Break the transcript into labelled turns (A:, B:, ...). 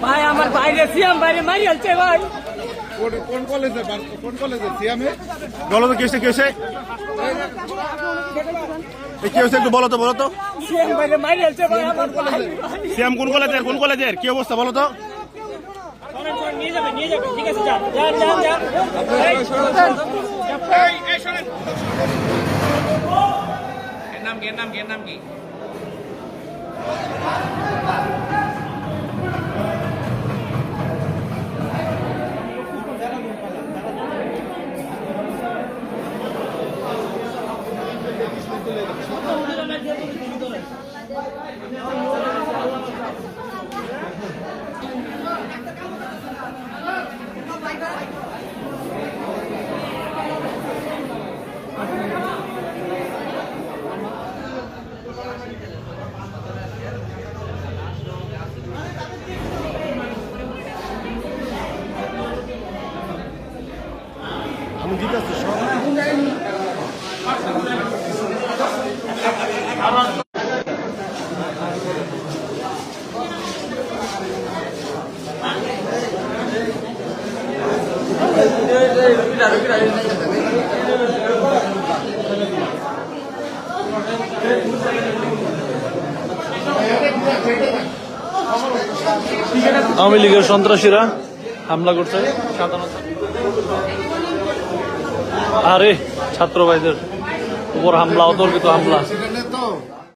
A: ভাই আমার বাইরে সিএম বাইরে মারি হচ্ছে ভাই।
B: কোন কলেজে সিএমে
C: বলো তো কেসে কেসে কি হয়েছে একটু বলো তো
A: সিএম বাইরে মারি হচ্ছে ভাই আমার ভাই।
C: সিএম কোন কলেজের কি অবস্থা বলো তো?
A: নিয়ে যাবে ঠিক আছে যান এর নাম কি
C: আমি জিজ্ঞাসা
D: আওয়ামী লীগের সন্ত্রাসীরা হামলা করছে আরে ছাত্র ভাইদের উপর হামলা, অতর্কিত হামলা।